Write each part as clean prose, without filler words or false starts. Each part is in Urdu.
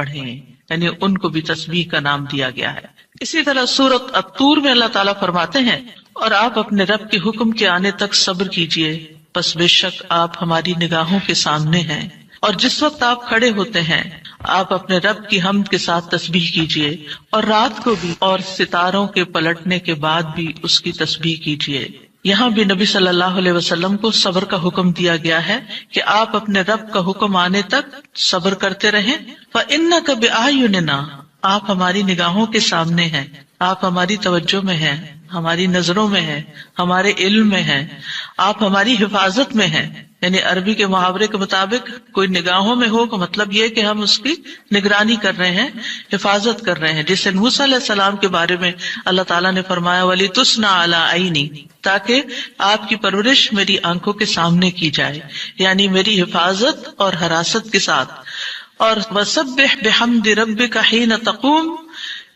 پڑھیں، یعنی ان کو بھی تسبیح کا نام دیا گیا ہے۔ اسی طرح سورۃ الطور میں اللہ تعالیٰ فرماتے ہیں اور آپ اپنے رب کے حکم کے آنے تک صبر کیجئے، پس بے شک آپ ہماری نگاہوں کے سامنے ہیں، اور جس وقت آپ کھڑے ہوتے ہیں آپ اپنے رب کی حمد کے ساتھ تسبیح کیجئے، اور رات کو بھی اور ستاروں کے پلٹنے کے بعد بھی اس کی تسبیح کیجئے۔ یہاں بھی نبی صلی اللہ علیہ وسلم کو صبر کا حکم دیا گیا ہے کہ آپ اپنے رب کا حکم آنے تک صبر کرتے رہیں۔ فَإِنَّكَ بِأَعْيُنِنَا، آپ ہماری نگاہوں کے سامنے ہیں، آپ ہماری توجہ میں ہیں، ہماری نظروں میں ہیں، ہمارے علم میں ہیں، آپ ہماری حفاظت میں ہیں۔ یعنی عربی کے محاورے کے مطابق کوئی نگاہوں میں ہو کا مطلب یہ کہ ہم اس کی نگرانی کر رہے ہیں، حفاظت کر رہے ہیں، جیسے موسیٰ علیہ السلام کے بارے میں اللہ تعالیٰ نے فرمایا وَلِتُصْنَعَ عَلَىٰ عَيْنِي، تاکہ آپ کی پرورش میری آنکھوں کے سامنے کی جائے، یعنی میری حفاظت اور حراست کے ساتھ۔ اور وَسَبِّحْ بِحَمْدِ رَبِّكَ حِينَ تَقُومُ،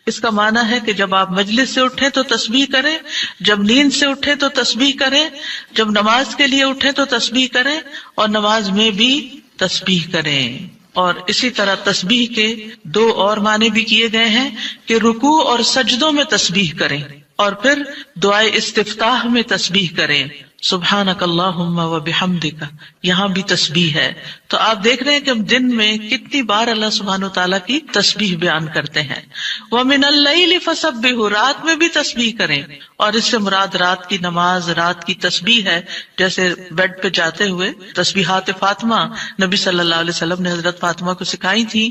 اس کا معنی ہے کہ جب آپ مجلس سے اٹھیں تو تسبیح کریں، جب نیند سے اٹھیں تو تسبیح کریں، جب نماز کے لیے اٹھیں تو تسبیح کریں، اور نماز میں بھی تسبیح کریں۔ اور اسی طرح تسبیح کے دو اور معنی بھی کیے گئے ہیں کہ رکوع اور سجدوں میں تسبیح کریں، اور پھر دعائے استفتاح میں تسبیح کریں، سبحانک اللہم و بحمدک، یہاں بھی تسبیح ہے۔ تو آپ دیکھ رہے ہیں کہ ہم دن میں کتنی بار اللہ سبحانہ وتعالیٰ کی تسبیح بیان کرتے ہیں۔ وَمِنَ اللَّيْلِ فَسَبِّحْهُ، رات میں بھی تسبیح کریں، اور اس سے مراد رات کی نماز، رات کی تسبیح ہے۔ جیسے بیڈ پہ جاتے ہوئے تسبیحات فاطمہ نبی صلی اللہ علیہ وسلم نے حضرت فاطمہ کو سکھائی تھی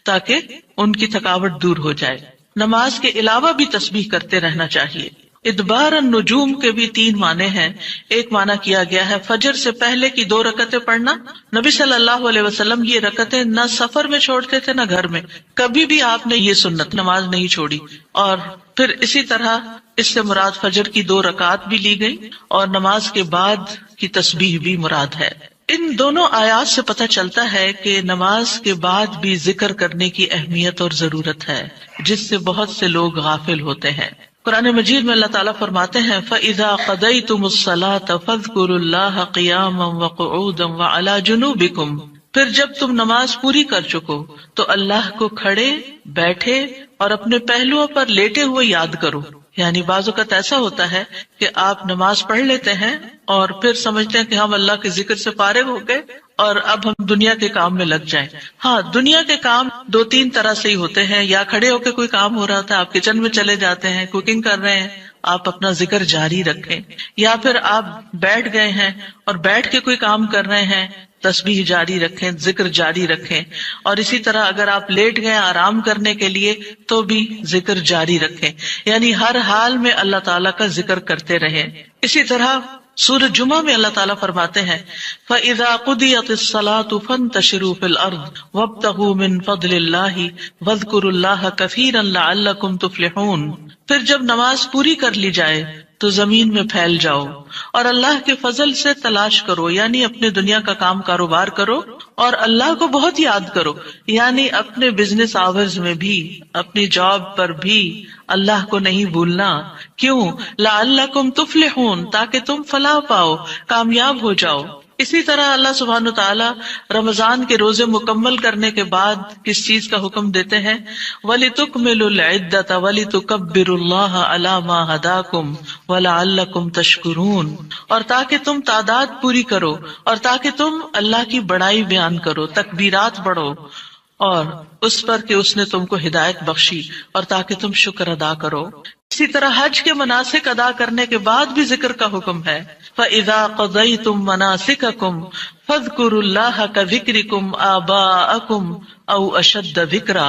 تاکہ ان کی تھکاوٹ دور ہو جائے۔ نماز کے علاوہ بھی تسبیح کرتے رہنا چاہیے۔ ادبار النجوم کے بھی 3 معنی ہیں۔ ایک معنی کیا گیا ہے فجر سے پہلے کی 2 رکعتیں پڑھنا۔ نبی صلی اللہ علیہ وسلم یہ رکعتیں نہ سفر میں چھوڑتے تھے نہ گھر میں، کبھی بھی آپ نے یہ سنت نماز نہیں چھوڑی۔ اور پھر اسی طرح اس سے مراد فجر کی 2 رکعات بھی لی گئی، اور نماز کے بعد کی تسبیح بھی مراد ہے۔ ان دونوں آیات سے پتہ چلتا ہے کہ نماز کے بعد بھی ذکر کرنے کی اہمیت اور ضرورت ہے، جس سے بہت سے لوگ غافل ہوتے ہیں۔ قرآن مجید میں اللہ تعالیٰ فرماتے ہیں فَإِذَا قَضَيْتُمُ الصَّلَاةَ فَاذْكُرُوا اللَّهَ قِيَامًا وَقُعُودًا وَعَلَى جُنُوبِكُمْ، پھر جب تم نماز پوری کر چکو تو اللہ کو کھڑے، بیٹھے اور اپنے پہلوؤں پر لیٹے ہوئے یاد کرو۔ یعنی بعض اوقات ایسا ہوتا ہے کہ آپ نماز پڑھ لیتے ہیں اور پھر سمجھتے ہیں کہ ہم اللہ کے ذکر سے فارغ ہو گئے اور اب ہم دنیا کے کام میں لگ جائیں۔ ہاں، دنیا کے کام 2-3 طرح سے ہی ہوتے ہیں، یا کھڑے ہو کے کوئی کام ہو رہا تھا، آپ کچن میں چلے جاتے ہیں، کوکنگ کر رہے ہیں، آپ اپنا ذکر جاری رکھیں، یا پھر آپ بیٹھ گئے ہیں اور بیٹھ کے کوئی کام کر رہے ہیں، تسبیح جاری رکھیں، ذکر جاری رکھیں۔ اور اسی طرح اگر آپ لیٹ گئے آرام کرنے کے لیے تو بھی ذکر جاری رکھیں، یعنی ہر حال میں اللہ تعالیٰ کا ذکر کرتے رہیں۔ اسی طرح سورہ جمعہ میں اللہ تعالیٰ فرماتے ہیں فَإِذَا قُضِيَتِ الصَّلَاةُ فَانتَشِرُوا فِي الْأَرْضِ وَابْتَغُوا مِن فَضْلِ اللَّهِ وَاذْكُرُوا اللَّهَ كَثِيرًا لَعَلَّكُمْ تُفْلِحُونَ، پھر جب نماز پوری کر لی جائے تو زمین میں پھیل جاؤ اور اللہ کے فضل سے تلاش کرو، یعنی اپنے دنیا کا کام کاروبار کرو اور اللہ کو بہت یاد کرو، یعنی اپنے بزنس آورز میں بھی، اپنی جاب پر بھی اللہ کو نہیں بھولنا۔ کیوں؟ لعلکم تفلحون، تاکہ تم فلاح پاؤ، کامیاب ہو جاؤ۔ اسی طرح اللہ سبحانہ وتعالیٰ رمضان کے روزے مکمل کرنے کے بعد کس چیز کا حکم دیتے ہیں؟ وَلِتُكْمِلُوا الْعِدَّةَ وَلِتُكَبِّرُوا اللَّهَ عَلَى مَا هَدَاكُمْ وَلَعَلَّكُمْ تَشْكُرُونَ، اور تاکہ تم تعداد پوری کرو، اور تاکہ تم اللہ کی بڑائی بیان کرو، تکبیرات پڑھو، اور اس پر کہ اس نے تم کو ہدایت بخشی، اور تاکہ تم شکر ادا کرو۔ اسی طرح حج کے مناسک ادا کرنے کے بعد بھی ذکر کا حکم ہے فَإِذَا قَضَيْتُم مَّنَاسِكَكُمْ فَاذْكُرُوا اللَّهَ كَذِكْرِكُمْ آبَاءَكُمْ او اشد ذکرا،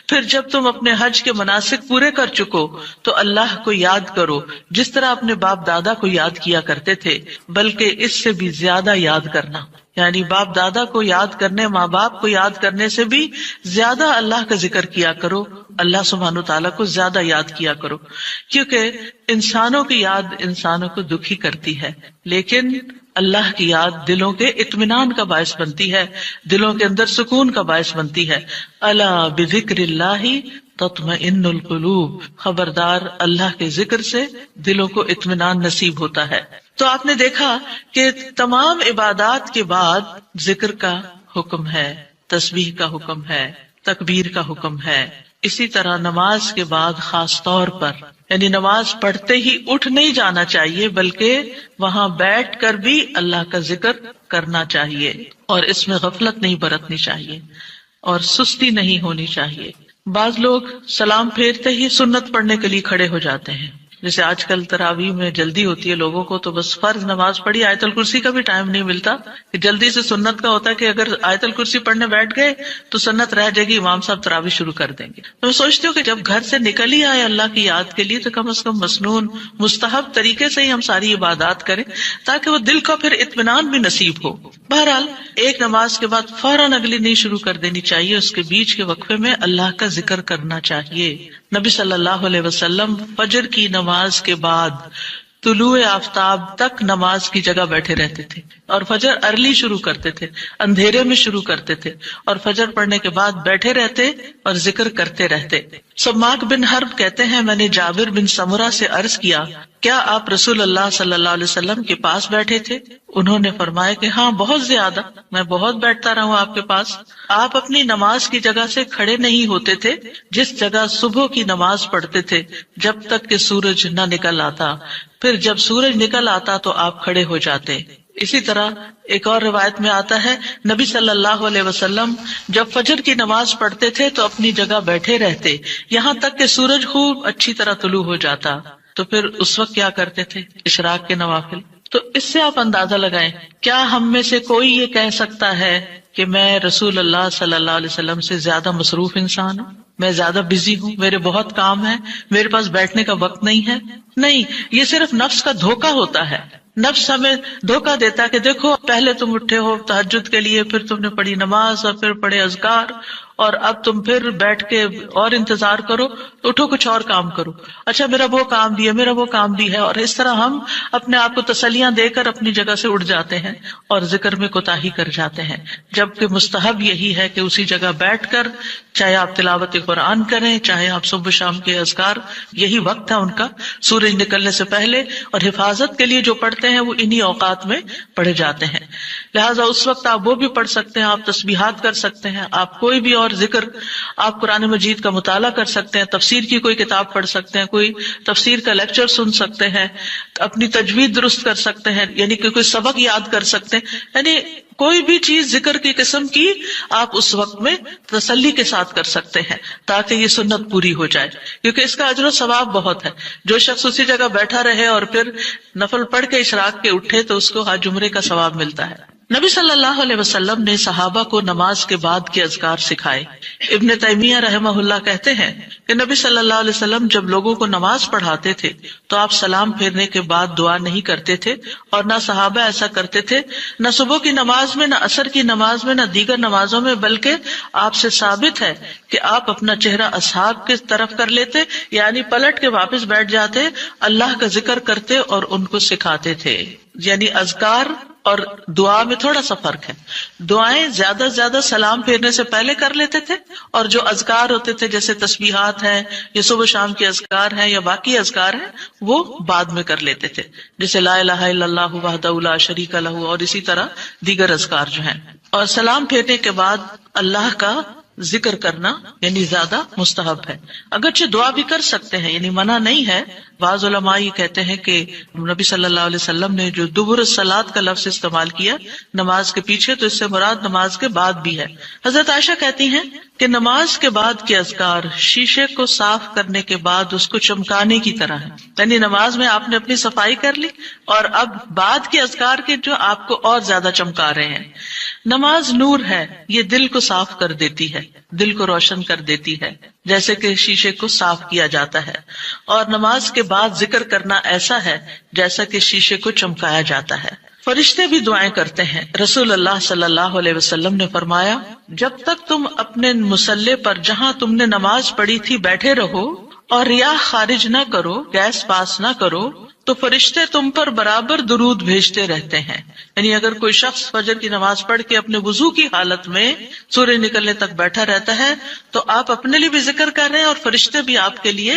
پھر جب تم اپنے حج کے مناسک پورے کر چکو تو اللہ کو یاد کرو جس طرح اپنے باپ دادا کو یاد کیا کرتے تھے، بلکہ اس سے بھی زیادہ یاد کرنا، یعنی باپ دادا کو یاد کرنے، ماں باپ کو یاد کرنے سے بھی زیادہ اللہ کا ذکر کیا کرو، اللہ سبحانہ تعالیٰ کو زیادہ یاد کیا کرو، کیونکہ انسانوں کی یاد انسانوں کو دکھی کرتی ہے، لیکن اللہ کی یاد دلوں کے اطمینان کا باعث بنتی ہے، دلوں کے اندر سکون کا باعث بنتی ہے۔ الا بذکر اللہ تطمئن القلوب، خبردار اللہ کے ذکر سے دلوں کو اطمینان نصیب ہوتا ہے۔ تو آپ نے دیکھا کہ تمام عبادات کے بعد ذکر کا حکم ہے، تسبیح کا حکم ہے، تکبیر کا حکم ہے۔ اسی طرح نماز کے بعد خاص طور پر یعنی نماز پڑھتے ہی اٹھ نہیں جانا چاہیے، بلکہ وہاں بیٹھ کر بھی اللہ کا ذکر کرنا چاہیے، اور اس میں غفلت نہیں برتنی چاہیے اور سستی نہیں ہونی چاہیے۔ بعض لوگ سلام پھیرتے ہی سنت پڑھنے کے لیے کھڑے ہو جاتے ہیں، جیسے آج کل تراویح میں جلدی ہوتی ہے لوگوں کو، تو بس فرض نماز پڑھی، آیت الکرسی کا بھی ٹائم نہیں ملتا کہ جلدی سے سنت کا ہوتا ہے کہ اگر آیت الکرسی پڑھنے بیٹھ گئے تو سنت رہ جائے گی، امام صاحب تراویح شروع کر دیں گے۔ تو میں سوچتی ہوں کہ جب گھر سے نکل ہی آئے اللہ کی یاد کے لیے تو کم از کم مسنون مستحب طریقے سے ہی ہم ساری عبادات کریں تاکہ وہ دل کو پھر اطمینان بھی نصیب ہو۔ بہرحال ایک نماز کے بعد فوراً اگلی نہیں شروع کر دینی چاہیے، اس کے بیچ کے وقفے میں اللہ کا ذکر کرنا چاہیے۔ نبی صلی اللہ علیہ وسلم فجر کی نماز کے بعد طلوع آفتاب تک نماز کی جگہ بیٹھے رہتے تھے، اور فجر ارلی شروع کرتے تھے، اندھیرے میں شروع کرتے تھے، اور فجر پڑھنے کے بعد بیٹھے رہتے اور ذکر کرتے رہتے۔ سماک بن حرب کہتے ہیں، میں نے جابر بن سمرہ سے عرض کیا، کیا آپ رسول اللہ صلی اللہ علیہ وسلم کے پاس بیٹھے تھے؟ انہوں نے فرمایا کہ ہاں، بہت زیادہ، میں بہت بیٹھتا رہا ہوں آپ کے پاس۔ آپ اپنی نماز کی جگہ سے کھڑے نہیں ہوتے تھے جس جگہ صبح کی نماز پڑھتے تھے جب تک کہ سورج نہ نکل آتا، پھر جب سورج نکل آتا تو آپ کھڑے ہو جاتے۔ اسی طرح ایک اور روایت میں آتا ہے، نبی صلی اللہ علیہ وسلم جب فجر کی نماز پڑھتے تھے تو اپنی جگہ بیٹھے رہتے یہاں تک کہ سورج خوب اچھی طرح طلوع ہو جاتا، تو پھر اس وقت کیا کرتے تھے؟ اشراق کے نوافل۔ تو اس سے آپ اندازہ لگائیں، کیا ہم میں سے کوئی یہ کہہ سکتا ہے کہ میں رسول اللہ صلی اللہ علیہ وسلم سے زیادہ مصروف انسان ہوں، میں زیادہ بزی ہوں، میرے بہت کام ہیں، میرے پاس بیٹھنے کا وقت نہیں ہے؟ نہیں، یہ صرف نفس کا دھوکہ ہوتا ہے۔ نفس ہمیں دھوکہ دیتا ہے کہ دیکھو، پہلے تم اٹھے ہو تہجد کے لیے، پھر تم نے پڑھی نماز اور پھر پڑھے اذکار، اور اب تم پھر بیٹھ کے اور انتظار کرو، اٹھو کچھ اور کام کرو، اچھا میرا وہ کام بھی ہے، میرا وہ کام بھی ہے، اور اس طرح ہم اپنے آپ کو تسلیاں دے کر اپنی جگہ سے اٹھ جاتے ہیں اور ذکر میں کوتاہی کر جاتے ہیں، جبکہ مستحب یہی ہے کہ اسی جگہ بیٹھ کر چاہے آپ تلاوت قرآن کریں، چاہے آپ صبح شام کے اذکار، یہی وقت ہے ان کا، سورج نکلنے سے پہلے، اور حفاظت کے لیے جو پڑھتے ہیں وہ انہی اوقات میں پڑھے جاتے ہیں۔ لہٰذا اس وقت آپ وہ بھی پڑھ سکتے ہیں، آپ تسبیحات کر سکتے ہیں، آپ کوئی بھی اور ذکر، آپ قرآن مجید کا مطالعہ کر سکتے ہیں، تفسیر کی کوئی کتاب پڑھ سکتے ہیں، کوئی تفسیر کا لیکچر سن سکتے ہیں، اپنی تجوید درست کر سکتے ہیں، یعنی کہ کوئی سبق یاد کر سکتے ہیں، یعنی کوئی بھی چیز ذکر کی قسم کی آپ اس وقت میں تسلی کے ساتھ کر سکتے ہیں تاکہ یہ سنت پوری ہو جائے، کیونکہ اس کا اجر و ثواب بہت ہے۔ جو شخص اسی جگہ بیٹھا رہے اور پھر نفل پڑھ کے اشراق کے اٹھے تو اس کو حج عمرے کا ثواب ملتا ہے۔ نبی صلی اللہ علیہ وسلم نے صحابہ کو نماز کے بعد کے اذکار سکھائے۔ ابن تیمیہ رحمہ اللہ کہتے ہیں کہ نبی صلی اللہ علیہ وسلم جب لوگوں کو نماز پڑھاتے تھے تو آپ سلام پھیرنے کے بعد دعا نہیں کرتے تھے، اور نہ صحابہ ایسا کرتے تھے، نہ صبح کی نماز میں، نہ عصر کی نماز میں، نہ دیگر نمازوں میں، بلکہ آپ سے ثابت ہے کہ آپ اپنا چہرہ اصحاب کی طرف کر لیتے، یعنی پلٹ کے واپس بیٹھ جاتے، اللہ کا ذکر کرتے اور ان کو سکھاتے تھے۔ یعنی اذکار اور دعا میں تھوڑا سا فرق ہے، دعائیں زیادہ سے زیادہ سلام پھیرنے سے پہلے کر لیتے تھے، اور جو اذکار ہوتے تھے جیسے تسبیحات ہیں یا صبح شام کے اذکار ہیں یا باقی اذکار ہیں وہ بعد میں کر لیتے تھے، جیسے لا الہ الا اللہ وحدہ لا شریک لہ، اور اسی طرح دیگر اذکار جو ہیں۔ اور سلام پھیرنے کے بعد اللہ کا ذکر کرنا یعنی زیادہ مستحب ہے، اگرچہ دعا بھی کر سکتے ہیں، یعنی منع نہیں ہے۔ بعض علماء یہ کہتے ہیں کہ نبی صلی اللہ علیہ وسلم نے جو دبر الصلاۃ کا لفظ استعمال کیا نماز کے پیچھے، تو اس سے مراد نماز کے بعد بھی ہے۔ حضرت عائشہ کہتی ہیں کہ نماز کے بعد کے اذکار شیشے کو صاف کرنے کے بعد اس کو چمکانے کی طرح ہے، یعنی نماز میں آپ نے اپنی صفائی کر لی اور اب بعد کے اذکار کے جو آپ کو اور زیادہ چمکا رہے ہیں۔ نماز نور ہے، یہ دل کو صاف کر دیتی ہے، دل کو روشن کر دیتی ہے، جیسے کہ شیشے کو صاف کیا جاتا ہے، اور نماز کے بعد ذکر کرنا ایسا ہے جیسا کہ شیشے کو چمکایا جاتا ہے۔ فرشتے بھی دعائیں کرتے ہیں۔ رسول اللہ صلی اللہ علیہ وسلم نے فرمایا، جب تک تم اپنے مصلی پر جہاں تم نے نماز پڑھی تھی بیٹھے رہو اور ریاح خارج نہ کرو، گیس پاس نہ کرو، تو فرشتے تم پر برابر درود بھیجتے رہتے ہیں۔ یعنی اگر کوئی شخص فجر کی نماز پڑھ کے اپنے وضو کی حالت میں سورج نکلنے تک بیٹھا رہتا ہے تو آپ اپنے لیے بھی ذکر کر رہے ہیں اور فرشتے بھی آپ کے لیے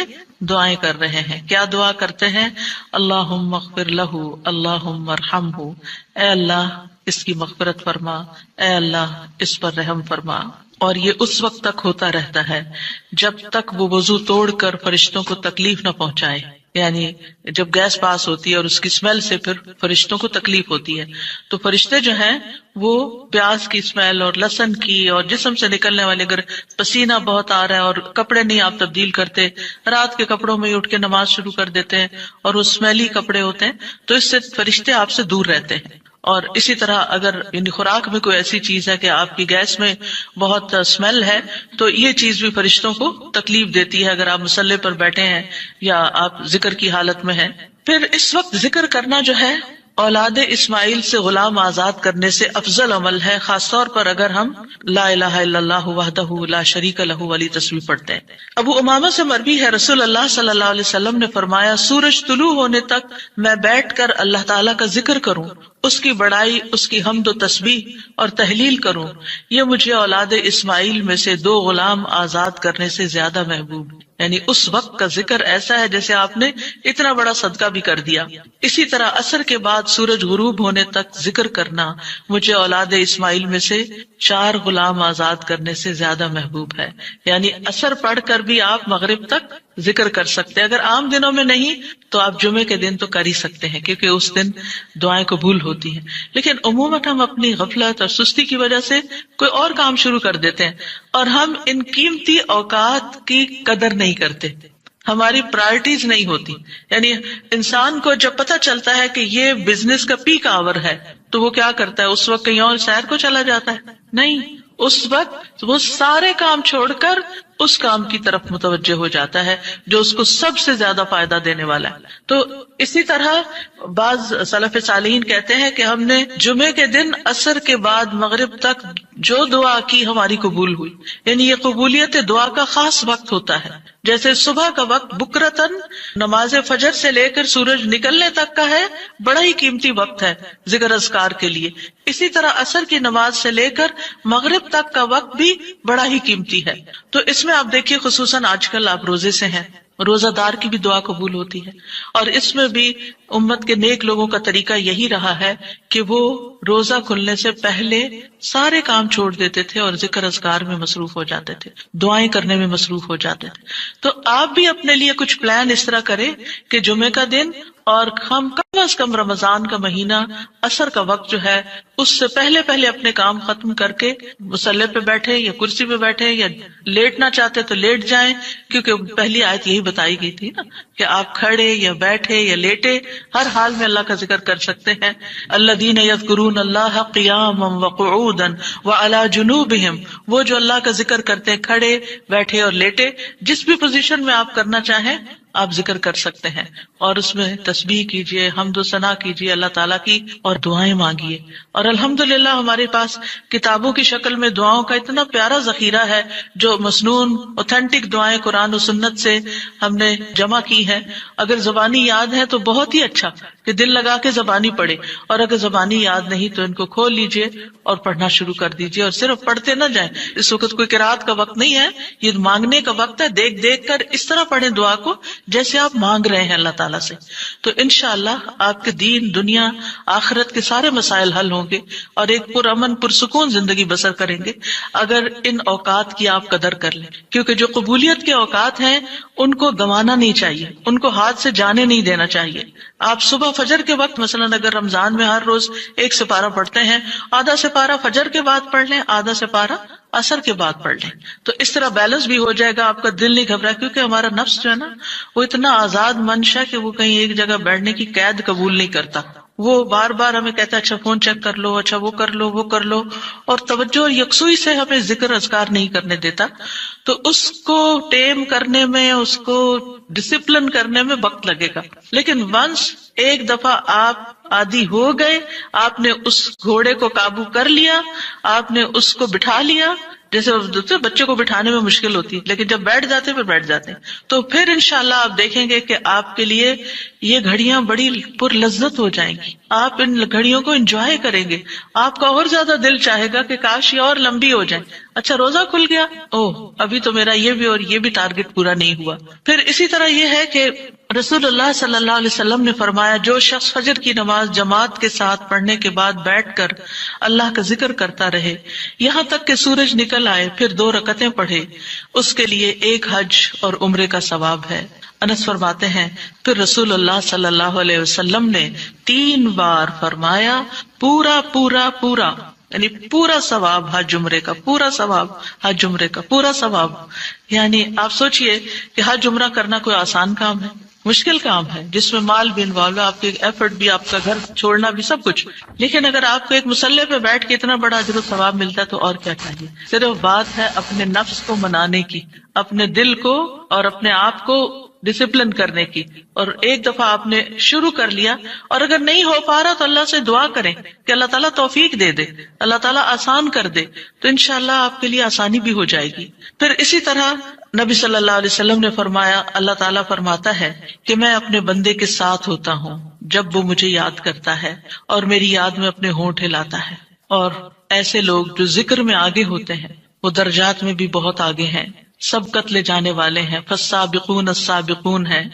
دعائیں کر رہے ہیں۔ کیا دعا کرتے ہیں؟ اللہم اغفر لہ، اللہم ارحمہ، اے اللہ اس کی مغفرت فرما، اے اللہ اس پر رحم فرما۔ اور یہ اس وقت تک ہوتا رہتا ہے جب تک وہ وضو توڑ کر فرشتوں کو تکلیف نہ پہنچائے. یعنی جب گیس پاس ہوتی ہے اور اس کی اسمیل سے پھر فرشتوں کو تکلیف ہوتی ہے، تو فرشتے جو ہیں وہ پیاز کی اسمیل اور لہسن کی اور جسم سے نکلنے والے، اگر پسینہ بہت آ رہا ہے اور کپڑے نہیں آپ تبدیل کرتے، رات کے کپڑوں میں اٹھ کے نماز شروع کر دیتے ہیں اور وہ اسمیلی کپڑے ہوتے ہیں، تو اس سے فرشتے آپ سے دور رہتے ہیں. اور اسی طرح اگر یعنی خوراک میں کوئی ایسی چیز ہے کہ آپ کی گیس میں بہت اسمیل ہے، تو یہ چیز بھی فرشتوں کو تکلیف دیتی ہے اگر آپ مصلی پر بیٹھے ہیں یا آپ ذکر کی حالت میں ہیں. پھر اس وقت ذکر کرنا جو ہے اولاد اسماعیل سے غلام آزاد کرنے سے افضل عمل ہے، خاص طور پر اگر ہم لا الہ الا اللہ وحدہ لا شریک لہ والی تسبیح پڑھتے ہیں. ابو امامہ سے مروی ہے رسول اللہ صلی اللہ علیہ وسلم نے فرمایا، سورج طلوع ہونے تک میں بیٹھ کر اللہ تعالیٰ کا ذکر کروں، اس کی بڑائی، اس کی حمد و تسبیح اور تحلیل کروں، یہ مجھے اولاد اسماعیل میں سے 2 غلام آزاد کرنے سے زیادہ محبوب. یعنی اس وقت کا ذکر ایسا ہے جیسے آپ نے اتنا بڑا صدقہ بھی کر دیا. اسی طرح عصر کے بعد سورج غروب ہونے تک ذکر کرنا مجھے اولاد اسماعیل میں سے 4 غلام آزاد کرنے سے زیادہ محبوب ہے. یعنی عصر پڑھ کر بھی آپ مغرب تک ذکر کر سکتے ہیں. اگر عام دنوں میں نہیں تو آپ جمعے کے دن تو کر ہی سکتے ہیں، کیونکہ اس دن دعائیں قبول ہوتی ہیں. لیکن عموماً ہم اپنی غفلت اور سستی کی وجہ سے کوئی اور کام شروع کر دیتے ہیں اور ہم ان قیمتی اوقات کی قدر نہیں کرتے، ہماری پرائرٹیز نہیں ہوتی. یعنی انسان کو جب پتہ چلتا ہے کہ یہ بزنس کا پیک آور ہے تو وہ کیا کرتا ہے؟ اس وقت کہیں اور سیر کو چلا جاتا ہے؟ نہیں، اس وقت وہ سارے کام چھوڑ کر اس کام کی طرف متوجہ ہو جاتا ہے جو اس کو سب سے زیادہ فائدہ دینے والا ہے. تو اسی طرح بعض سلف صالحین کہتے ہیں کہ ہم نے جمعے کے دن عصر کے بعد مغرب تک جو دعا کی ہماری قبول ہوئی. یعنی یہ قبولیت دعا کا خاص وقت ہوتا ہے. جیسے صبح کا وقت بکرتن نماز فجر سے لے کر سورج نکلنے تک کا ہے، بڑا ہی قیمتی وقت ہے ذکر اذکار کے لیے. اسی طرح عصر کی نماز سے لے کر مغرب تک کا وقت بھی بڑا ہی قیمتی ہے. تو اس میں آپ دیکھیے خصوصاً آج کل آپ روزے سے ہیں، روزہ دار کی بھی دعا قبول ہوتی ہے. اور اس میں بھی امت کے نیک لوگوں کا طریقہ یہی رہا ہے کہ وہ روزہ کھلنے سے پہلے سارے کام چھوڑ دیتے تھے اور ذکر اذکار میں مصروف ہو جاتے تھے، دعائیں کرنے میں مصروف ہو جاتے تھے. تو آپ بھی اپنے لیے کچھ پلان اس طرح کریں کہ جمعے کا دن اور ہم کم از کم رمضان کا مہینہ عصر کا وقت جو ہے اس سے پہلے اپنے کام ختم کر کے مصلی پہ بیٹھے یا کرسی پہ بیٹھے یا لیٹنا چاہتے تو لیٹ جائیں، کیونکہ پہلی آیت یہی بتائی گئی تھی نا کہ آپ کھڑے یا بیٹھے یا لیٹے ہر حال میں اللہ کا ذکر کر سکتے ہیں. الذین یذکرون اللہ قیاما وقعودا وعلی جنوبہم، وہ جو اللہ کا ذکر کرتے ہیں کھڑے، بیٹھے اور لیٹے، جس بھی پوزیشن میں آپ کرنا چاہیں آپ ذکر کر سکتے ہیں. اور اس میں تسبیح کیجئے، حمد و ثنا کیجئے اللہ تعالیٰ کی اور دعائیں مانگیے. اور الحمدللہ ہمارے پاس کتابوں کی شکل میں دعاؤں کا اتنا پیارا ذخیرہ ہے جو مسنون اوتھینٹک دعائیں قرآن و سنت سے ہم نے جمع کی ہیں. اگر زبانی یاد ہے تو بہت ہی اچھا کہ دل لگا کے زبانی پڑھے، اور اگر زبانی یاد نہیں تو ان کو کھول لیجئے اور پڑھنا شروع کر دیجئے. اور صرف پڑھتے نہ جائیں، اس وقت کوئی قرات کا وقت نہیں ہے، یہ مانگنے کا وقت ہے. دیکھ دیکھ کر اس طرح پڑھیں دعا کو جیسے آپ مانگ رہے ہیں اللہ تعالیٰ سے. تو انشاءاللہ آپ کے دین، دنیا، آخرت کے سارے مسائل حل ہوں گے اور ایک پرامن پرسکون زندگی بسر کریں گے اگر ان اوقات کی آپ قدر کر لیں. کیونکہ جو قبولیت کے اوقات ہیں ان کو گنوانا نہیں چاہیے، ان کو ہاتھ سے جانے نہیں دینا چاہیے. آپ صبح فجر کے وقت مثلا اگر رمضان میں ہر روز 1 سپارہ پڑھتے ہیں، آدھا سپارہ فجر کے بعد پڑھ لیں، آدھا سپارہ عصر کے بعد پڑھ لیں. تو اس طرح بیلنس بھی ہو جائے گا، آپ کا دل نہیں گھبرا. کیونکہ ہمارا نفس جو ہے نا وہ اتنا آزاد منش ہے کہ وہ کہیں ایک جگہ بیٹھنے کی قید قبول نہیں کرتا. وہ بار بار ہمیں کہتا ہے اچھا فون چیک کر لو، اچھا وہ کر لو، وہ کر لو، اور توجہ اور یکسوئی سے ہمیں ذکر اذکار نہیں کرنے دیتا. تو اس کو ٹیم کرنے میں، اس کو ڈسپلن کرنے میں وقت لگے گا. لیکن ونس ایک دفعہ آپ عادی ہو گئے، آپ نے اس گھوڑے کو قابو کر لیا، آپ نے اس کو بٹھا لیا. جیسے بچے کو بٹھانے میں مشکل ہوتی ہے لیکن جب بیٹھ جاتے پھر بیٹھ جاتے ہیں. تو پھر انشاءاللہ آپ دیکھیں گے کہ آپ کے لیے یہ گھڑیاں بڑی پر لذت ہو جائیں گی. آپ ان گھڑیوں کو انجوائے کریں گے. آپ کا اور زیادہ دل چاہے گا کہ کاش یہ اور لمبی ہو جائیں. اچھا روزہ کھل گیا، اوہ ابھی تو میرا یہ بھی اور یہ بھی ٹارگٹ پورا نہیں ہوا. پھر اسی طرح یہ ہے کہ رسول اللہ صلی اللہ علیہ وسلم نے فرمایا، جو شخص فجر کی نماز جماعت کے ساتھ پڑھنے کے بعد بیٹھ کر اللہ کا ذکر کرتا رہے یہاں تک کہ سورج نکل آئے، پھر 2 رکعتیں پڑھے، اس کے لیے 1 حج اور عمرے کا ثواب ہے۔ انس فرماتے ہیں، پھر رسول اللہ صلی اللہ علیہ وسلم نے 3 بار فرمایا، پورا پورا پورا، یعنی پورا ثواب حج عمرے کا، پورا ثواب حج عمرے کا، پورا ثواب۔ یعنی آپ سوچئے کہ حج عمرہ کرنا کوئی آسان کام ہے؟ مشکل کام ہے، جس میں مال بھی انوالو ہے، آپ کے ایفرٹ بھی، آپ کا گھر چھوڑنا بھی، سب کچھ۔ لیکن اگر آپ کو ایک مصلی پہ بیٹھ کے اتنا بڑا اجر و ثواب ملتا ہے تو اور کیا چاہیے۔ صرف بات ہے اپنے نفس کو منانے کی، اپنے دل کو اور اپنے آپ کو ڈسپلن کرنے کی، اور ایک دفعہ آپ نے شروع کر لیا، اور اگر نہیں ہو پا رہا تو اللہ سے دعا کریں کہ اللہ تعالیٰ توفیق دے دے، اللہ تعالیٰ آسان کر دے، تو انشاءاللہ آپ کے لیے آسانی بھی ہو جائے گی۔ پھر اسی طرح نبی صلی اللہ علیہ وسلم نے فرمایا، اللہ تعالیٰ فرماتا ہے کہ میں اپنے بندے کے ساتھ ہوتا ہوں جب وہ مجھے یاد کرتا ہے اور میری یاد میں اپنے ہونٹ ہلاتا ہے۔ اور ایسے لوگ جو ذکر میں آگے ہوتے ہیں وہ درجات میں بھی بہت آگے ہیں، سبقت لے جانے والے ہیں، فالسابقون السابقون ہیں۔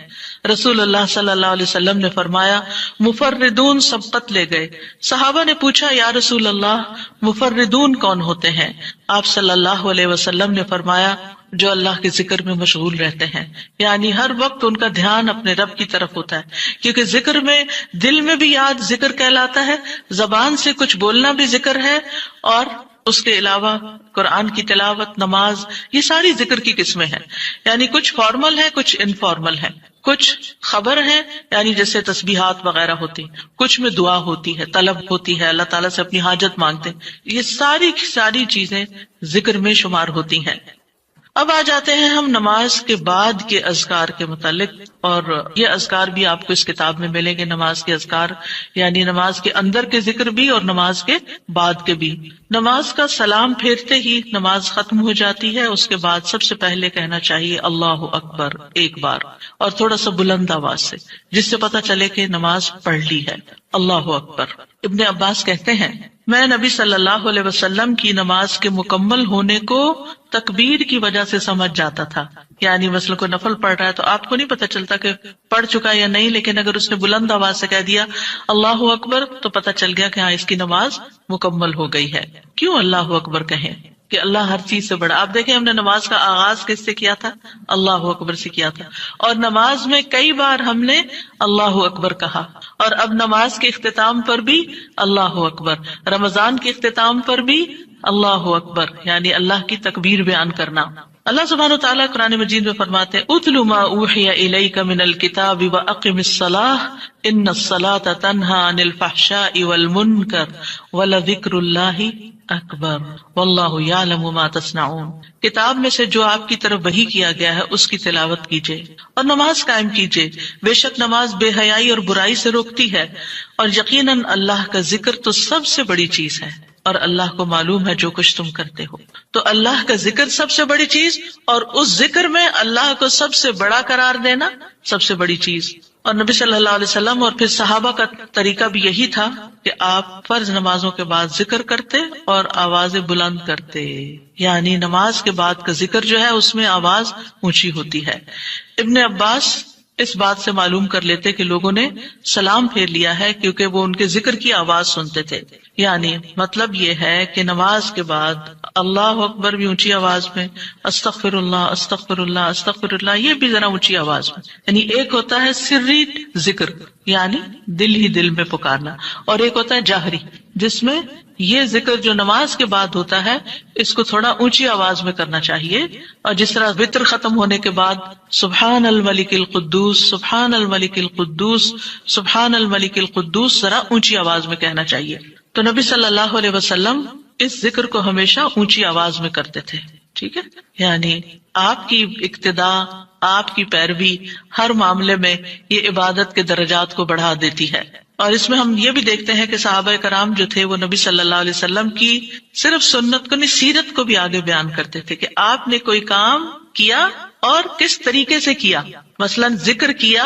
رسول اللہ صلی اللہ علیہ وسلم نے فرمایا، مفردون سبقت لے گئے۔ صحابہ نے پوچھا، یا رسول اللہ مفردون کون ہوتے ہیں؟ آپ صلی اللہ علیہ وسلم نے فرمایا، جو اللہ کے ذکر میں مشغول رہتے ہیں، یعنی ہر وقت ان کا دھیان اپنے رب کی طرف ہوتا ہے، کیونکہ ذکر میں دل میں بھی یاد ذکر کہلاتا ہے، زبان سے کچھ بولنا بھی ذکر ہے، اور اس کے علاوہ قرآن کی تلاوت، نماز، یہ ساری ذکر کی قسمیں ہیں۔ یعنی کچھ فارمل ہے، کچھ انفارمل ہے، کچھ خبر ہے یعنی جیسے تسبیحات وغیرہ ہوتی، کچھ میں دعا ہوتی ہے، طلب ہوتی ہے، اللہ تعالیٰ سے اپنی حاجت مانگتے ہیں، یہ ساری چیزیں ذکر میں شمار ہوتی ہیں۔ اب آ جاتے ہیں ہم نماز کے بعد کے اذکار کے متعلق، اور یہ اذکار بھی آپ کو اس کتاب میں ملیں گے، نماز کے اذکار، یعنی نماز کے اندر کے ذکر بھی اور نماز کے بعد کے بھی۔ نماز کا سلام پھیرتے ہی نماز ختم ہو جاتی ہے، اس کے بعد سب سے پہلے کہنا چاہیے اللہ اکبر 1 بار، اور تھوڑا سا بلند آواز سے، جس سے پتہ چلے کہ نماز پڑھ لی ہے۔ اللہ اکبر۔ ابن عباس کہتے ہیں، میں نبی صلی اللہ علیہ وسلم کی نماز کے مکمل ہونے کو تکبیر کی وجہ سے سمجھ جاتا تھا۔ یعنی مثلا کوئی نفل پڑھ رہا ہے تو آپ کو نہیں پتہ چلتا کہ پڑھ چکا یا نہیں، لیکن اگر اس نے بلند آواز سے کہہ دیا اللہ اکبر تو پتہ چل گیا کہ ہاں اس کی نماز مکمل ہو گئی ہے۔ کیوں اللہ اکبر کہیں؟ کہ اللہ ہر چیز سے بڑا۔ آپ دیکھیں ہم نے نماز کا آغاز کس سے کیا تھا؟ اللہ اکبر سے کیا تھا، اور نماز میں کئی بار ہم نے اللہ اکبر کہا، اور اب نماز کے اختتام پر بھی اللہ اکبر، رمضان کے اختتام پر بھی اللہ اکبر، یعنی اللہ کی تکبیر بیان کرنا۔ اللہ سبحانہ وتعالیٰ قرآن مجید میں فرماتے ہیں، اتل ما اوحی الیک من الکتاب واقم الصلاۃ ان الصلاۃ تنہی عن الفحشاء والمنکر ولذکر اللہ اکبر واللہ یعلم ما تصنعون۔ کتاب میں سے جو آپ کی طرف وحی کیا گیا ہے اس کی تلاوت کیجیے اور نماز قائم کیجیے، بے شک نماز بے حیائی اور برائی سے روکتی ہے، اور یقیناً اللہ کا ذکر تو سب سے بڑی چیز ہے، اور اللہ کو معلوم ہے جو کچھ تم کرتے ہو۔ تو اللہ کا ذکر سب سے بڑی چیز، اور اس ذکر میں اللہ کو سب سے بڑا قرار دینا سب سے بڑی چیز۔ اور نبی صلی اللہ علیہ وسلم اور پھر صحابہ کا طریقہ بھی یہی تھا کہ آپ فرض نمازوں کے بعد ذکر کرتے اور آوازیں بلند کرتے، یعنی نماز کے بعد کا ذکر جو ہے اس میں آواز اونچی ہوتی ہے۔ ابن عباس اس بات سے معلوم کر لیتے کہ لوگوں نے سلام پھیر لیا ہے، کیونکہ وہ ان کے ذکر کی آواز سنتے تھے۔ یعنی مطلب یہ ہے کہ نماز کے بعد اللہ اکبر بھی اونچی آواز میں، استغفر اللہ استغفر اللہ استغفر اللہ یہ بھی ذرا اونچی آواز میں، یعنی ایک ہوتا ہے سری ذکر یعنی دل ہی دل میں پکارنا، اور ایک ہوتا ہے جاہری جس میں یہ ذکر جو نماز کے بعد ہوتا ہے اس کو تھوڑا اونچی آواز میں کرنا چاہیے، اور جس طرح وتر ختم ہونے کے بعد سبحان الملک القدوس سبحان الملک القدوس سبحان الملک القدوس ذرا اونچی آواز میں کہنا چاہیے۔ تو نبی صلی اللہ علیہ وسلم اس ذکر کو ہمیشہ اونچی آواز میں کرتے تھے، ٹھیک ہے، یعنی آپ کی اقتداء، آپ کی پیروی ہر معاملے میں یہ عبادت کے درجات کو بڑھا دیتی ہے۔ اور اس میں ہم یہ بھی دیکھتے ہیں کہ صحابہ کرام جو تھے وہ نبی صلی اللہ علیہ وسلم کی صرف سنت کو نہیں سیرت کو بھی آگے بیان کرتے تھے کہ آپ نے کوئی کام کیا اور کس طریقے سے کیا، مثلا ذکر کیا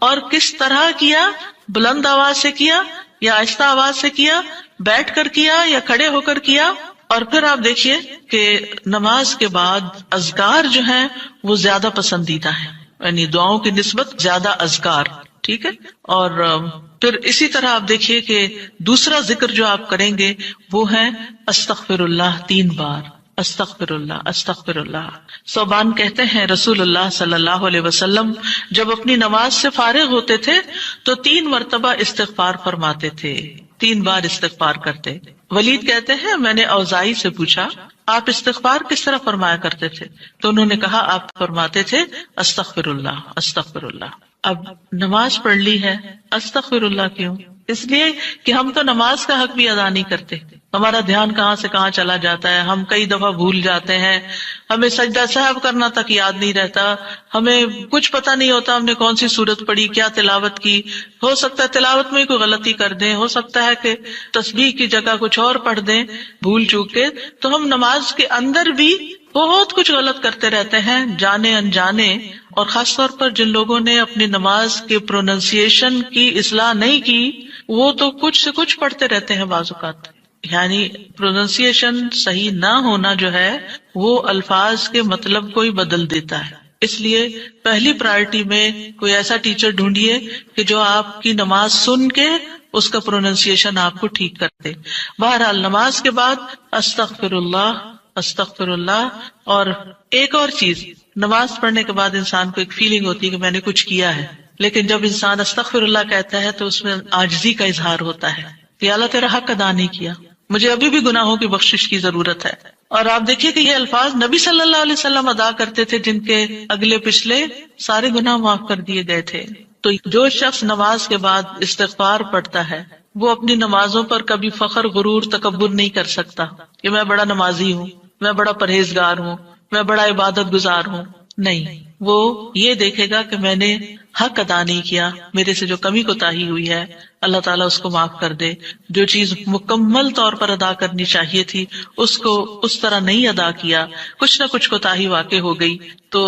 اور کس طرح کیا، بلند آواز سے کیا یا آہستہ آواز سے کیا، بیٹھ کر کیا یا کھڑے ہو کر کیا۔ اور پھر آپ دیکھیے کہ نماز کے بعد اذکار جو ہیں وہ زیادہ پسندیدہ ہیں، یعنی دعاؤں کی نسبت زیادہ اذکار، ٹھیک ہے. اور پھر اسی طرح آپ دیکھیے کہ دوسرا ذکر جو آپ کریں گے وہ ہے استغفر اللہ 3 بار. استغفر اللہ استغفر اللہ. ثوبان کہتے ہیں رسول اللہ صلی اللہ علیہ وسلم جب اپنی نماز سے فارغ ہوتے تھے تو 3 مرتبہ استغفار فرماتے تھے، 3 بار استغفار کرتے. ولید کہتے ہیں میں نے اوزائی سے پوچھا آپ استغفار کس طرح فرمایا کرتے تھے؟ تو انہوں نے کہا آپ فرماتے تھے استغفر اللہ استغفر اللہ. اب نماز پڑھ لی ہے، استغفر اللہ کیوں؟ اس لیے کہ ہم تو نماز کا حق بھی ادا نہیں کرتے. ہمارا دھیان کہاں سے کہاں چلا جاتا ہے، ہم کئی دفعہ بھول جاتے ہیں، ہمیں سجدہ سہو کرنا تک یاد نہیں رہتا، ہمیں کچھ پتہ نہیں ہوتا ہم نے کون سی سورت پڑھی، کیا تلاوت کی. ہو سکتا ہے تلاوت میں کوئی غلطی کر دیں، ہو سکتا ہے کہ تسبیح کی جگہ کچھ اور پڑھ دیں بھول چوک کے. تو ہم نماز کے اندر بھی بہت کچھ غلط کرتے رہتے ہیں جانے انجانے. اور خاص طور پر جن لوگوں نے اپنی نماز کے پروننسیشن کی اصلاح نہیں کی وہ تو کچھ سے کچھ پڑھتے رہتے ہیں بعض اوقات. یعنی پروننسیشن صحیح نہ ہونا جو ہے وہ الفاظ کے مطلب کو ہی بدل دیتا ہے. اس لیے پہلی پرائرٹی میں کوئی ایسا ٹیچر ڈھونڈیے کہ جو آپ کی نماز سن کے اس کا پروننسیشن آپ کو ٹھیک کر دے. بہرحال نماز کے بعد استغفر اللہ استغفر اللہ. اور ایک اور چیز، نماز پڑھنے کے بعد انسان کو ایک فیلنگ ہوتی ہے کہ میں نے کچھ کیا ہے، لیکن جب انسان استغفر اللہ کہتا ہے تو اس میں عاجزی کا اظہار ہوتا ہے کہ اللہ تیرا حق ادا نہیں کیا، مجھے ابھی بھی گناہوں کی بخشش کی ضرورت ہے. اور آپ دیکھیے کہ یہ الفاظ نبی صلی اللہ علیہ وسلم ادا کرتے تھے جن کے اگلے پچھلے سارے گناہ معاف کر دیے گئے تھے. تو جو شخص نماز کے بعد استغفار پڑھتا ہے وہ اپنی نمازوں پر کبھی فخر غرور تکبر نہیں کر سکتا کہ میں بڑا نمازی ہوں، میں بڑا پرہیزگار ہوں، میں بڑا عبادت گزار ہوں. نہیں، وہ یہ دیکھے گا کہ میں نے حق ادا نہیں کیا، میرے سے جو کمی کوتاہی ہوئی ہے اللہ تعالیٰ اس کو معاف کر دے. جو چیز مکمل طور پر ادا کرنی چاہیے تھی اس کو اس طرح نہیں ادا کیا، کچھ نہ کچھ کوتاہی واقع ہو گئی، تو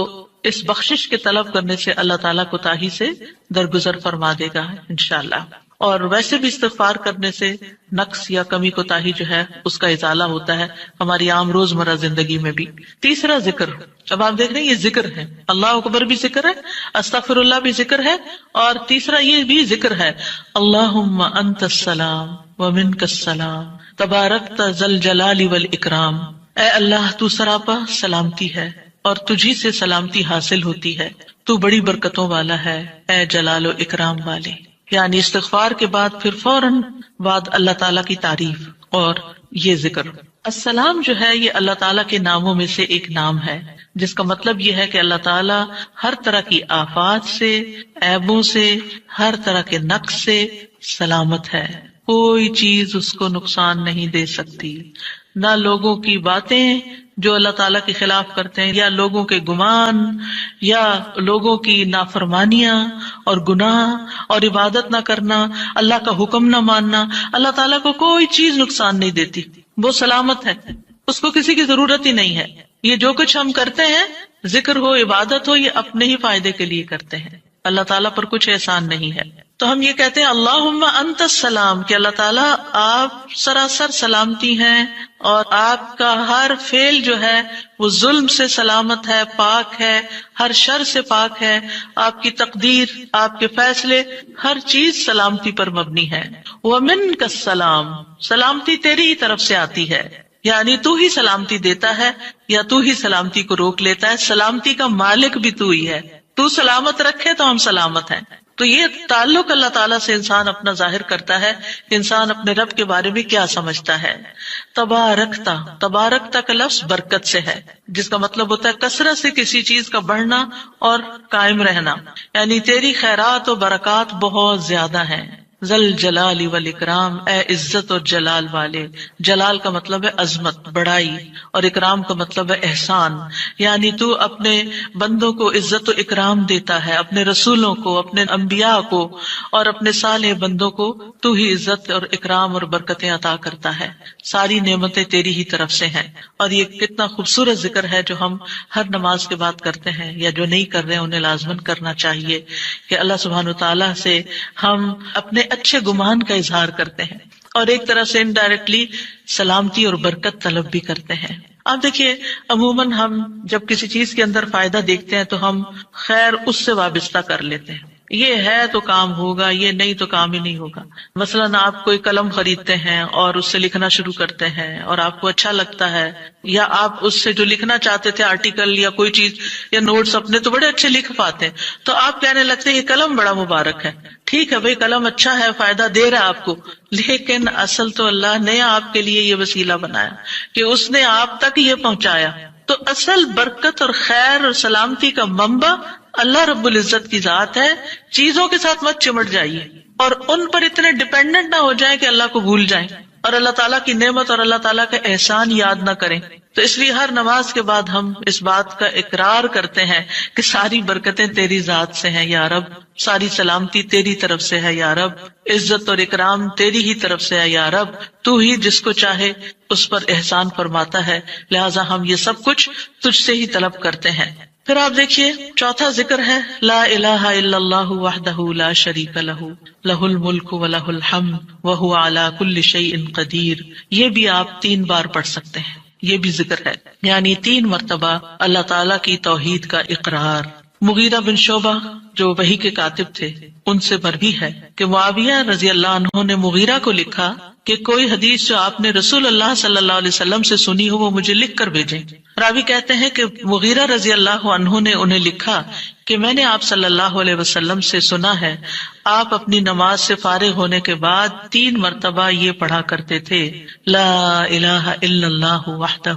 اس بخشش کے طلب کرنے سے اللہ تعالیٰ کوتاہی سے درگزر فرما دے گا انشاءاللہ. اور ویسے بھی استغفار کرنے سے نقص یا کمی کوتاہی جو ہے اس کا ازالہ ہوتا ہے ہماری عام روزمرہ زندگی میں بھی. تیسرا ذکر، اب آپ دیکھ رہے ہیں یہ ذکر ہے، اللہ اکبر بھی ذکر ہے، استغفر اللہ بھی ذکر ہے، اور تیسرا یہ بھی ذکر ہے اللہم انت السلام ومنک السلام تبارکت ذل جلال والاکرام. اے اللہ تو سراپا سلامتی ہے اور تجھی سے سلامتی حاصل ہوتی ہے، تو بڑی برکتوں والا ہے اے جلال و اکرام والے. یعنی استغفار کے بعد پھر فوراً بعد اللہ تعالیٰ کی تعریف اور یہ ذکر. السلام جو ہے یہ اللہ تعالیٰ کے ناموں میں سے ایک نام ہے جس کا مطلب یہ ہے کہ اللہ تعالیٰ ہر طرح کی آفات سے، عیبوں سے، ہر طرح کے نقص سے سلامت ہے. کوئی چیز اس کو نقصان نہیں دے سکتی، نہ لوگوں کی باتیں جو اللہ تعالیٰ کے خلاف کرتے ہیں، یا لوگوں کے گمان، یا لوگوں کی نافرمانیاں اور گناہ اور عبادت نہ کرنا، اللہ کا حکم نہ ماننا. اللہ تعالیٰ کو کوئی چیز نقصان نہیں دیتی، وہ سلامت ہے، اس کو کسی کی ضرورت ہی نہیں ہے. یہ جو کچھ ہم کرتے ہیں، ذکر ہو عبادت ہو، یہ اپنے ہی فائدے کے لیے کرتے ہیں، اللہ تعالیٰ پر کچھ احسان نہیں ہے. تو ہم یہ کہتے ہیں اللہم انت السلام کہ اللہ تعالیٰ آپ سراسر سلامتی ہیں اور آپ کا ہر فعل جو ہے وہ ظلم سے سلامت ہے، پاک ہے، ہر شر سے پاک ہے. آپ کی تقدیر، آپ کے فیصلے، ہر چیز سلامتی پر مبنی ہے. ومنک السلام، سلامتی تیری ہی طرف سے آتی ہے، یعنی تو ہی سلامتی دیتا ہے یا تو ہی سلامتی کو روک لیتا ہے. سلامتی کا مالک بھی تو ہی ہے، تو سلامت رکھے تو ہم سلامت ہیں. تو یہ تعلق اللہ تعالیٰ سے انسان اپنا ظاہر کرتا ہے کہ انسان اپنے رب کے بارے میں کیا سمجھتا ہے. تبارکتا، تبارکتا کا لفظ برکت سے ہے جس کا مطلب ہوتا ہے کثرت سے کسی چیز کا بڑھنا اور قائم رہنا، یعنی تیری خیرات و برکات بہت زیادہ ہیں. ذل جلال والاکرام، اے عزت اور جلال والے. جلال کا مطلب ہے عظمت، بڑائی، اور اکرام کا مطلب ہے احسان. یعنی تو اپنے بندوں کو عزت و اکرام دیتا ہے، اپنے رسولوں کو، اپنے انبیاء کو اور اپنے صالح بندوں کو تو ہی عزت اور اکرام اور برکتیں عطا کرتا ہے. ساری نعمتیں تیری ہی طرف سے ہیں. اور یہ کتنا خوبصورت ذکر ہے جو ہم ہر نماز کے بعد کرتے ہیں، یا جو نہیں کر رہے ہیں انہیں لازماً کرنا چاہیے کہ اللہ سبحانہ وتعالیٰ سے ہم اپنے اچھے گمان کا اظہار کرتے ہیں اور ایک طرح سے انڈائریکٹلی سلامتی اور برکت طلب بھی کرتے ہیں. آپ دیکھیے عموماً ہم جب کسی چیز کے اندر فائدہ دیکھتے ہیں تو ہم خیر اس سے وابستہ کر لیتے ہیں، یہ ہے تو کام ہوگا، یہ نہیں تو کام ہی نہیں ہوگا۔ مثلاً آپ کوئی قلم خریدتے ہیں اور اس سے لکھنا شروع کرتے ہیں اور آپ کو اچھا لگتا ہے، یا آپ اس سے جو لکھنا چاہتے تھے آرٹیکل یا کوئی چیز یا نوٹس اپنے تو بڑے اچھے لکھ پاتے ہیں، تو آپ کہنے لگتے ہیں یہ قلم بڑا مبارک ہے۔ ٹھیک ہے بھائی، قلم اچھا ہے، فائدہ دے رہا ہے آپ کو، لیکن اصل تو اللہ نے آپ کے لیے یہ وسیلہ بنایا کہ اس نے آپ تک یہ پہنچایا۔ تو اصل برکت اور خیر اور سلامتی کا منبع اللہ رب العزت کی ذات ہے۔ چیزوں کے ساتھ مت چمٹ جائیے اور ان پر اتنے ڈیپینڈنٹ نہ ہو جائیں کہ اللہ کو بھول جائیں اور اللہ تعالیٰ کی نعمت اور اللہ تعالیٰ کا احسان یاد نہ کریں۔ تو اس لیے ہر نماز کے بعد ہم اس بات کا اقرار کرتے ہیں کہ ساری برکتیں تیری ذات سے ہیں یا رب، ساری سلامتی تیری طرف سے ہے یا رب، عزت اور اکرام تیری ہی طرف سے ہے یا رب، تو ہی جس کو چاہے اس پر احسان فرماتا ہے، لہٰذا ہم یہ سب کچھ تجھ سے ہی طلب کرتے ہیں۔ پھر آپ دیکھیے چوتھا ذکر ہے لا الہ الا اللہ وحدہ لا شریک لہ لہ الملک ولہ الحمد وہو علی کل شیء قدیر۔ یہ بھی آپ 3 بار پڑھ سکتے ہیں، یہ بھی ذکر ہے، یعنی 3 مرتبہ اللہ تعالیٰ کی توحید کا اقرار۔ مغیرہ بن شعبہ جو وحی کے کاتب تھے ان سے مروی ہے کہ معاویہ رضی اللہ عنہ نے مغیرہ کو لکھا کہ کوئی حدیث جو آپ نے رسول اللہ صلی اللہ علیہ وسلم سے سنی ہو وہ مجھے لکھ کر بھیجیں۔ راوی کہتے ہیں کہ مغیرہ رضی اللہ عنہ نے انہیں لکھا کہ میں نے آپ صلی اللہ علیہ وسلم سے سنا ہے آپ اپنی نماز سے فارغ ہونے کے بعد 3 مرتبہ یہ پڑھا کرتے تھے لا الہ الا اللہ وحدہ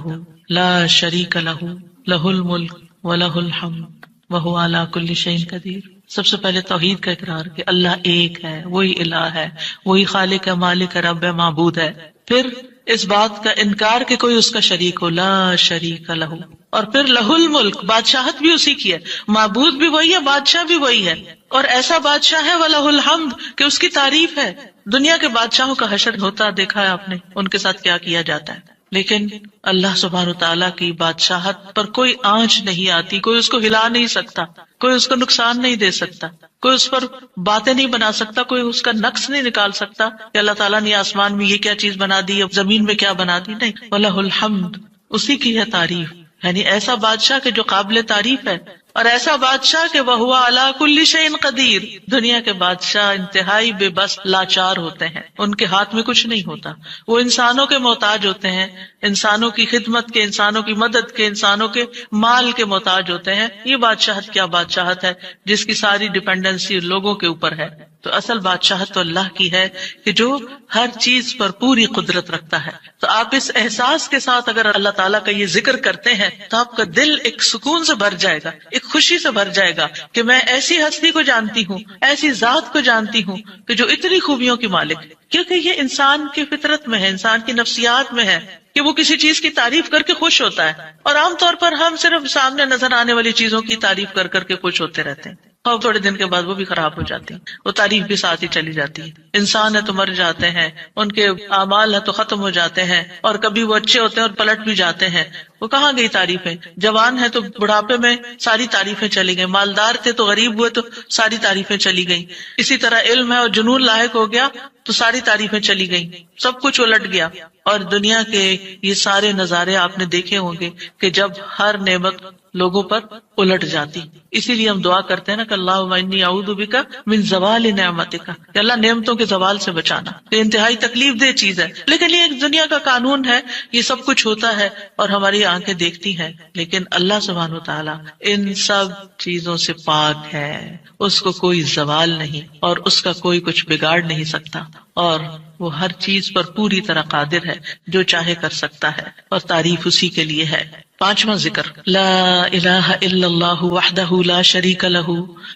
لا شریک لہ لہ الملک ولہ الحمد وہو علی کل شیء قدیر۔ سب سے پہلے توحید کا اقرار کہ اللہ ایک ہے، وہی الہ ہے، وہی خالق ہے، مالک ہے، رب ہے، معبود ہے۔ پھر اس بات کا انکار کہ کوئی اس کا شریک ہو، لا شریک لہ، اور پھر لہ الملک، بادشاہت بھی اسی کی ہے، معبود بھی وہی ہے، بادشاہ بھی وہی ہے، اور ایسا بادشاہ ہے وَلَهُ الْحَمْدُ کہ اس کی تعریف ہے۔ دنیا کے بادشاہوں کا حشر ہوتا دیکھا ہے آپ نے، ان کے ساتھ کیا کیا جاتا ہے، لیکن اللہ سبحانہ وتعالیٰ کی بادشاہت پر کوئی آنچ نہیں آتی، کوئی اس کو ہلا نہیں سکتا، کوئی اس کو نقصان نہیں دے سکتا، کوئی اس پر باتیں نہیں بنا سکتا، کوئی اس کا نقص نہیں نکال سکتا کہ اللہ تعالیٰ نے آسمان میں یہ کیا چیز بنا دی، اب زمین میں کیا بنا دی، نہیں، وَلَهُ الْحَمْدُ، اسی کی ہے تعریف۔ یعنی ایسا بادشاہ کہ جو قابل تعریف ہے، اور ایسا بادشاہ کہ وَهُوَ عَلَى كُلِّ شَيْءٍ قَدِيرٌ۔ دنیا کے بادشاہ انتہائی بے بس لاچار ہوتے ہیں، ان کے ہاتھ میں کچھ نہیں ہوتا، وہ انسانوں کے محتاج ہوتے ہیں، انسانوں کی خدمت کے، انسانوں کی مدد کے، انسانوں کے مال کے محتاج ہوتے ہیں۔ یہ بادشاہت کیا بادشاہت ہے جس کی ساری ڈیپینڈنسی لوگوں کے اوپر ہے۔ تو اصل بادشاہت تو اللہ کی ہے کہ جو ہر چیز پر پوری قدرت رکھتا ہے۔ تو آپ اس احساس کے ساتھ اگر اللہ تعالیٰ کا یہ ذکر کرتے ہیں تو آپ کا دل ایک سکون سے بھر جائے گا، ایک خوشی سے بھر جائے گا کہ میں ایسی ہستی کو جانتی ہوں، ایسی ذات کو جانتی ہوں کہ جو اتنی خوبیوں کی مالک ہے۔ کیونکہ یہ انسان کی فطرت میں ہے، انسان کی نفسیات میں ہے کہ وہ کسی چیز کی تعریف کر کے خوش ہوتا ہے، اور عام طور پر ہم صرف سامنے نظر آنے والی چیزوں کی تعریف کر کر کے خوش ہوتے رہتے ہیں، اور تھوڑے دن کے بعد وہ بھی خراب ہو جاتی ہیں، وہ تعریف بھی ساتھ ہی چلی جاتی ہے۔ انسان ہے تو مر جاتے ہیں، ان کے اعمال ہے تو ختم ہو جاتے ہیں، اور کبھی وہ اچھے ہوتے ہیں اور پلٹ بھی جاتے ہیں۔ وہ کہاں گئی تعریفیں؟ جوان ہے تو بڑھاپے میں ساری تعریفیں چلی گئی، مالدار تھے تو غریب ہوئے تو ساری تعریفیں چلی گئیں، اسی طرح علم ہے اور جنون لاحق ہو گیا تو ساری تعریفیں چلی گئیں، سب کچھ الٹ گیا۔ اور دنیا کے یہ سارے نظارے آپ نے دیکھے ہوں گے کہ جب ہر نعمت لوگوں پر الٹ جاتی، اسی لیے ہم دعا کرتے ہیں نا کہ اللہم انی اعوذ بک من زوال نعمتک، کہ اللہ نعمتوں کے زوال سے بچانا۔ یہ انتہائی تکلیف دہ چیز ہے، لیکن یہ ایک دنیا کا قانون ہے، یہ سب کچھ ہوتا ہے اور ہماری آنکھیں دیکھتی ہیں، لیکن اللہ سبحانہ وتعالیٰ ان سب چیزوں سے پاک ہے، اس کو کوئی زوال نہیں اور اس کا کوئی کچھ بگاڑ نہیں سکتا، اور وہ ہر چیز پر پوری طرح قادر ہے، جو چاہے کر سکتا ہے، اور تعریف اسی کے لیے ہے۔ 5واں ذکر لا الہ الا اللہ وحدہ لا شریک لہ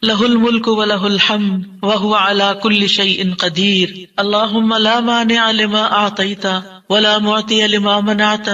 لہ الملک ولہ الحمد وہو علی کل شیء قدیر اللہم لا مانع لما اعطیت ولا معطی لما منعت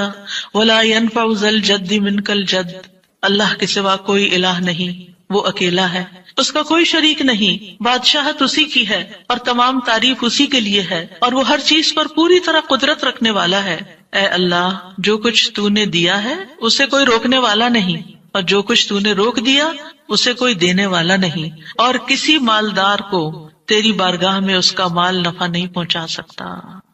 ولا ينفع ذا الجد منک الجد۔ اللہ کے سوا کوئی الہ نہیں، وہ اکیلا ہے، اس کا کوئی شریک نہیں، بادشاہت اسی کی ہے اور تمام تعریف اسی کے لیے ہے، اور وہ ہر چیز پر پوری طرح قدرت رکھنے والا ہے۔ اے اللہ، جو کچھ تو نے دیا ہے اسے کوئی روکنے والا نہیں، اور جو کچھ تو نے روک دیا اسے کوئی دینے والا نہیں، اور کسی مالدار کو تیری بارگاہ میں اس کا مال نفع نہیں پہنچا سکتا۔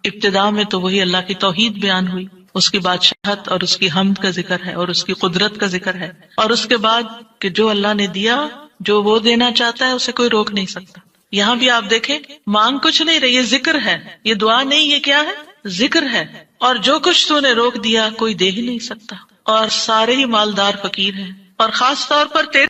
ابتدا میں تو وہی اللہ کی توحید بیان ہوئی اس کی بادشاہت اور اس کی حمد کا ذکر ہے اور اس کی قدرت کا ذکر ہے، اور اس کے بعد کہ جو اللہ نے دیا، جو وہ دینا چاہتا ہے اسے کوئی روک نہیں سکتا۔ یہاں بھی آپ دیکھیں، مانگ کچھ نہیں رہی، یہ ذکر ہے، یہ دعا نہیں، یہ کیا ہے؟ ذکر ہے۔ اور جو کچھ تو نے روک دیا کوئی دے ہی نہیں سکتا، اور سارے ہی مالدار فقیر ہیں، اور خاص طور پر تیرے